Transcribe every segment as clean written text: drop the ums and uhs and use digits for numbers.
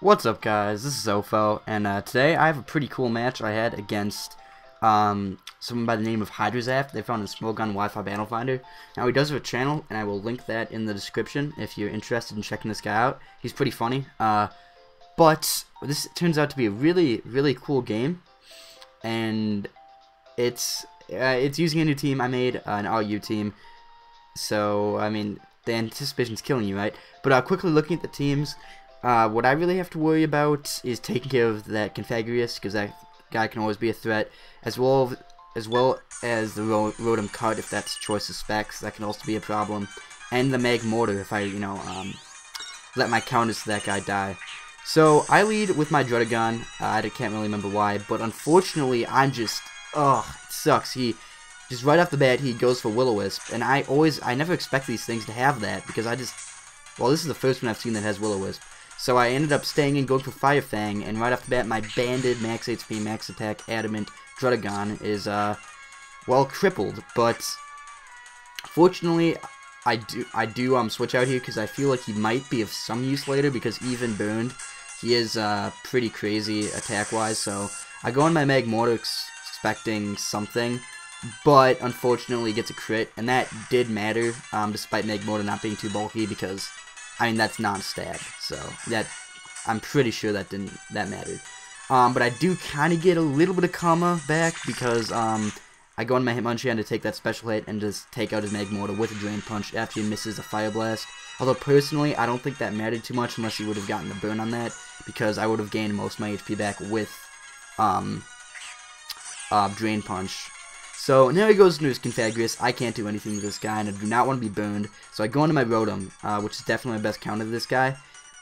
What's up, guys? This is Zofo, and today I have a pretty cool match I had against someone by the name of Hydrozaft. They found a Smoke on Wi-Fi Battle Finder. Now, he does have a channel, and I will link that in the description if you're interested in checking this guy out. He's pretty funny, but this turns out to be a really cool game, and it's using a new team I made, an RU team. So, I mean, the anticipation's killing you, right? But quickly looking at the teams. What I really have to worry about is taking care of that Confagrius, because that guy can always be a threat, as well as the Rotom Cut, if that's choice of specs, that can also be a problem, and the Mag Mortar if I, let my counters to that guy die. So, I lead with my Druddigon. I can't really remember why, but unfortunately, I'm just, it sucks. Just right off the bat, he goes for Will-O-Wisp, and I never expect these things to have that, because well, this is the first one I've seen that has Will-O-Wisp. So I ended up staying and going for Fire Fang, and right off the bat, my banded max HP, max attack, adamant Druddigon is, well, crippled. But fortunately, I do switch out here because I feel like he might be of some use later, because even burned, he is pretty crazy attack-wise. So I go on my Mag Mortar expecting something, but unfortunately gets a crit, and that did matter, despite Mag Mortar not being too bulky, because I mean, that's non-stab, so I'm pretty sure that mattered. But I do kind of get a little bit of karma back, because I go on my Hitmonchan to take that special hit and just take out his Mag Mortar with a Drain Punch after he misses a Fire Blast. Although personally, I don't think that mattered too much unless he would have gotten the burn on that, because I would have gained most of my HP back with Drain Punch. So now he goes into his Confagrius. I can't do anything with this guy, and I do not want to be burned. So I go into my Rotom, which is definitely my best counter to this guy.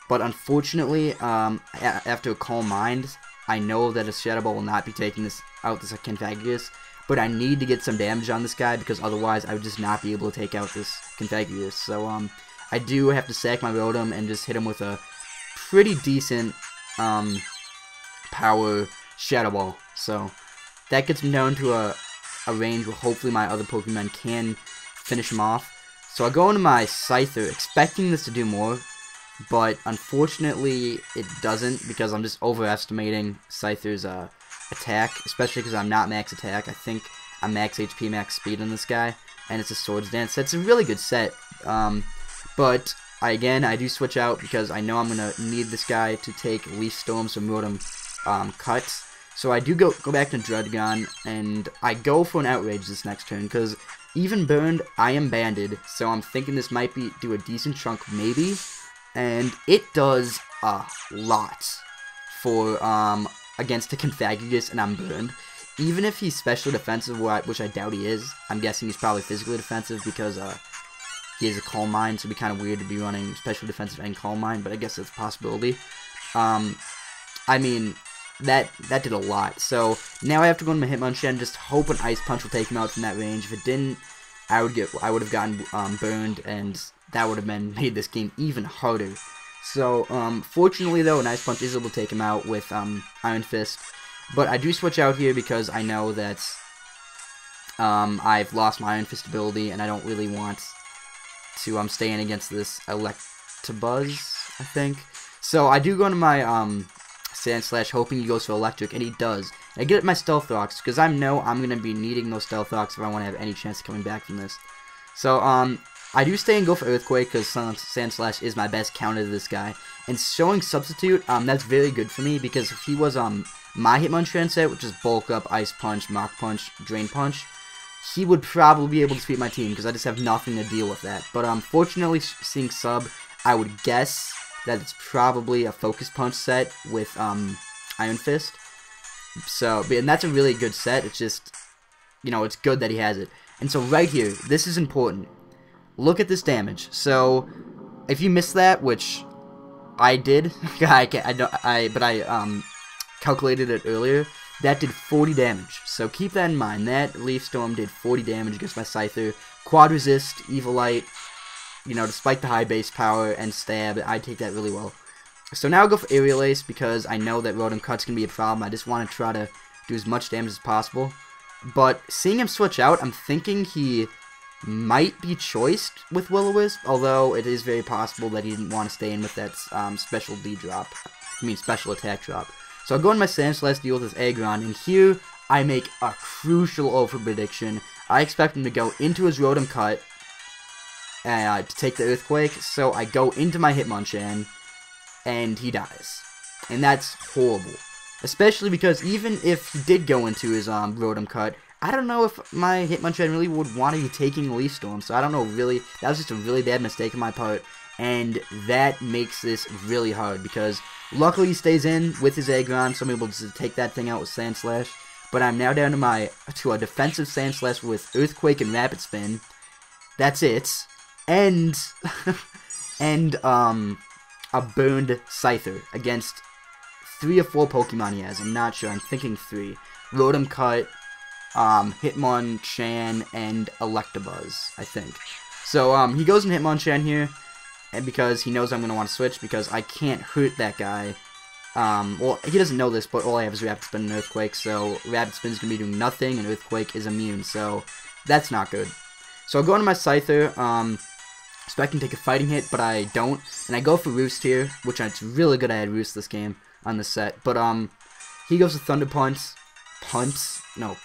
But unfortunately, after a Calm Mind, I know that a Shadow Ball will not be taking this Confagrius. But I need to get some damage on this guy, because otherwise I would just not be able to take out this Confagrius. So I do have to sack my Rotom and just hit him with a pretty decent power Shadow Ball. So that gets him down to a range where hopefully my other Pokemon can finish him off. So I go into my Scyther expecting this to do more, but unfortunately it doesn't, because I'm just overestimating Scyther's attack, especially because I'm not max attack. I think I'm max HP, max speed on this guy, and it's a Swords Dance. It's a really good set, but I do switch out because I know I'm going to need this guy to take Leaf Storm, so Rotom cuts. So I do go back to Druddigon, and I go for an Outrage this next turn, because even burned, I am banded, so I'm thinking this might do a decent chunk, maybe, and it does a lot for, against the Confagrius, and I'm burned. Even if he's special defensive, which I doubt he is, I'm guessing he's probably physically defensive, because, he has a Calm Mind, so it'd be kind of weird to be running special defensive and Calm Mind, but I guess that's a possibility. I mean, that did a lot. So now I have to go into my Hitmonchan and just hope an Ice Punch will take him out from that range. If it didn't, I would have gotten burned, and that would have made this game even harder. So fortunately though, an Ice Punch is able to take him out with Iron Fist. But I do switch out here because I know that I've lost my Iron Fist ability, and I don't really want to stay in against this Electabuzz, I think. So I do go into my Sandslash, hoping he goes for Electric, and he does. I get my Stealth Rocks, because I know I'm going to be needing those Stealth Rocks if I want to have any chance of coming back from this. So, I do stay and go for Earthquake, because Sandslash is my best counter to this guy. And showing Substitute, that's very good for me, because if he was, my Hitmonchan set, which is Bulk Up, Ice Punch, Mach Punch, Drain Punch, he would probably be able to defeat my team, because I just have nothing to deal with that. But, fortunately, seeing Sub, I would guess that it's probably a Focus Punch set with Iron Fist. So, and that's a really good set. It's just, it's good that he has it. And so right here, this is important. Look at this damage. So, if you missed that, which I did, but I calculated it earlier, that did 40 damage. So keep that in mind. That Leaf Storm did 40 damage against my Scyther. Quad Resist, Evilite. Despite the high base power and stab, I take that really well. So now I'll go for Aerial Ace, because I know that Rotom Cut's going to be a problem. I just want to try to do as much damage as possible. But seeing him switch out, I'm thinking he might be choiced with Will-O-Wisp, although it is very possible that he didn't want to stay in with that special D drop. special attack drop. So I go in my Sand Slash, deal with this Aggron, and here I make a crucial over prediction. I expect him to go into his Rotom Cut to take the Earthquake, so I go into my Hitmonchan, and he dies. And that's horrible. Especially because even if he did go into his Rotom Cut, I don't know if my Hitmonchan really would want to be taking Leaf Storm, so I don't know really, that was just a really bad mistake on my part, and that makes this really hard, because luckily he stays in with his Aggron, so I'm able to take that thing out with Sand Slash, but I'm now down to a defensive Sand Slash with Earthquake and Rapid Spin. That's it. And, a burned Scyther against 3 or 4 Pokemon he has. I'm not sure. I'm thinking 3. Rotom Cut, Hitmonchan, and Electabuzz, I think. So, he goes in Hitmonchan here, and because he knows I'm going to want to switch, because I can't hurt that guy. Well, he doesn't know this, but all I have is Rapid Spin and Earthquake, so Rapid Spin is going to be doing nothing, and Earthquake is immune, so that's not good. So I'll go into my Scyther, expecting to take a fighting hit, but I don't, and I go for Roost here, which it's really good I had Roost this game on the set, but he goes to Thunder Punch, no,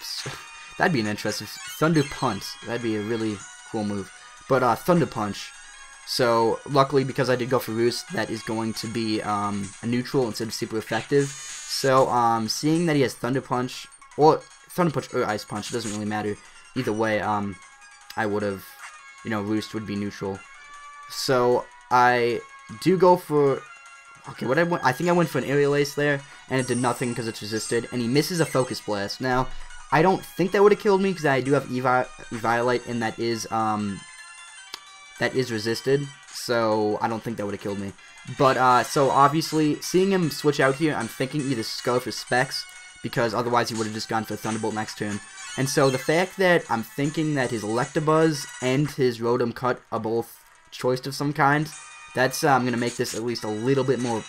that'd be an interesting, Thunder Punch, that'd be a really cool move, but Thunder Punch, so luckily because I did go for Roost, that is going to be a neutral instead of super effective, so seeing that he has Thunder Punch, or Thunder Punch or Ice Punch, it doesn't really matter, either way, I would have, Roost would be neutral. So I do go for, okay, I think I went for an Aerial Ace there, and it did nothing because it's resisted, and he misses a Focus Blast. Now, I don't think that would have killed me because I do have Eviolite, and that is resisted, so I don't think that would have killed me. But, so obviously, seeing him switch out here, I'm thinking either Scarf or Specs, because otherwise he would have just gone for Thunderbolt next turn. And so the fact that I'm thinking that his Electabuzz and his Rotom Cut are both choice of some kind, that's going to make this at least a little bit more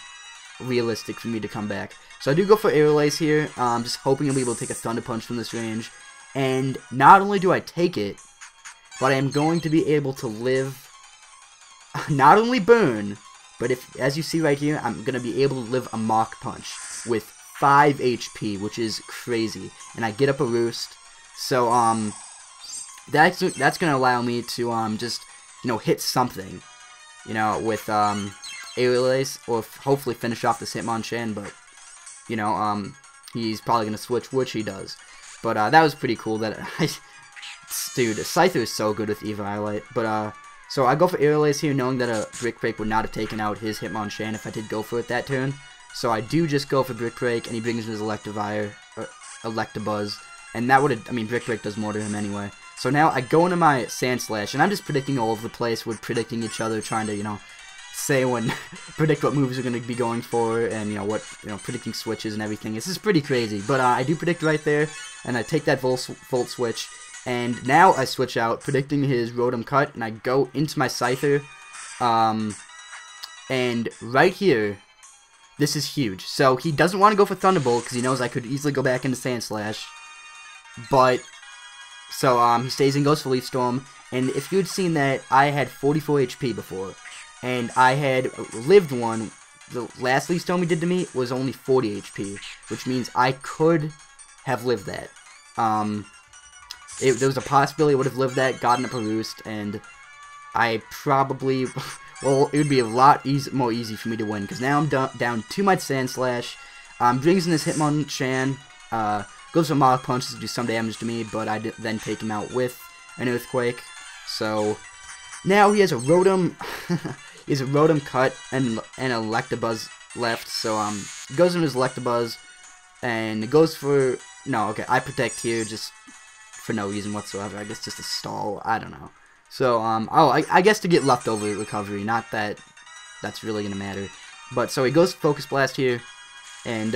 realistic for me to come back. So I do go for Aerial Ace here, just hoping I'll be able to take a Thunder Punch from this range. And not only do I take it, but I am going to be able to live, not only burn, but as you see right here, I'm going to be able to live a Mach Punch with 5 HP, which is crazy. And I get up a Roost. So, that's going to allow me to, just, hit something, with, Aerial Ace, or hopefully finish off this Hitmonchan, but, he's probably going to switch, which he does. But, that was pretty cool that dude, Scyther is so good with Eviolite, but, so I go for Aerial Ace here, knowing that a Brick Break would not have taken out his Hitmonchan if I did go for it that turn. So I do just go for Brick Break, and he brings in his Electabuzz. And that would have, Brick Break does more to him anyway. So now I go into my Sand Slash, and I'm just predicting all over the place. We're predicting each other, trying to, say when, predict what moves we're going to be going for, and, predicting switches and everything. This is pretty crazy, but I do predict right there, and I take that Volt Switch, and now I switch out, predicting his Rotom Cut, and I go into my Scyther, and right here, this is huge. So he doesn't want to go for Thunderbolt, because he knows I could easily go back into Sand Slash. But, so, he stays and goes for Leaf Storm, and if you had seen that, I had 44 HP before, and I had lived one, the last Leaf Storm he did to me was only 40 HP, which means I could have lived that. There was a possibility I would have lived that, gotten up a Roost, and I probably, well, it would be a lot more easy for me to win, because now I'm down to my Sand Slash, brings in this Hitmonchan, goes for Mach Punch to do some damage to me, but I then take him out with an Earthquake. So now he has a Rotom, Cut and an Electabuzz left. So he goes into his Electabuzz and goes for I protect here just for no reason whatsoever. I guess just a stall. I don't know. So I guess to get leftover recovery. Not that that's really gonna matter. But so he goes Focus Blast here, and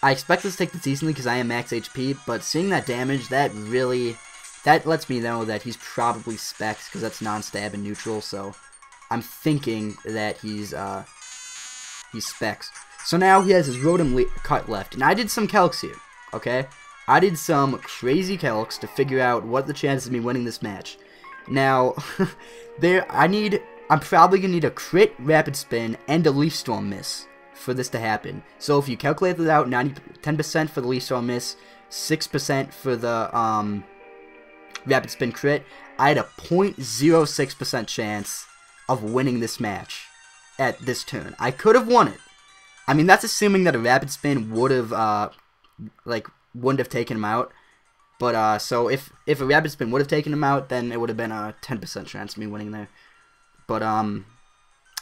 I expect this to take this decently because I am max HP, but seeing that damage, that lets me know that he's probably Specs, because that's non-stab and neutral, so I'm thinking that he's Specs. So now he has his Rotom Cut left, and I did some calcs here, okay? I did some crazy calcs to figure out what the chances of me winning this match. Now, I need I'm probably going to need a crit, rapid spin, and a leaf storm miss for this to happen. So if you calculate it out, 10% for the leaf storm miss, 6% for the rapid spin crit, I had a 0.06% chance of winning this match at this turn. I could have won it. I mean, that's assuming that a rapid spin would have, wouldn't have taken him out. But, so if a rapid spin would have taken him out, then it would have been a 10% chance of me winning there. But,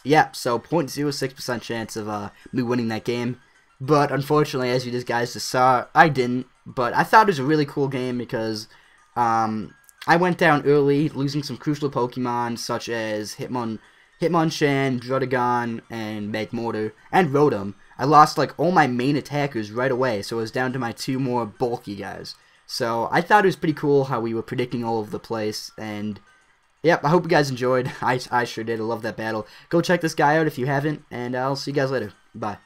yeah, so 0.06% chance of, me winning that game. But, unfortunately, as you guys just saw, I didn't. But I thought it was a really cool game because, I went down early, losing some crucial Pokemon, such as Hitmonchan, Druddigon, and Magmortar, and Rotom. I lost, like, all my main attackers right away, so it was down to my 2 more bulky guys. So, I thought it was pretty cool how we were predicting all over the place, and, yep, I hope you guys enjoyed. I sure did. I love that battle. Go check this guy out if you haven't, and I'll see you guys later. Bye.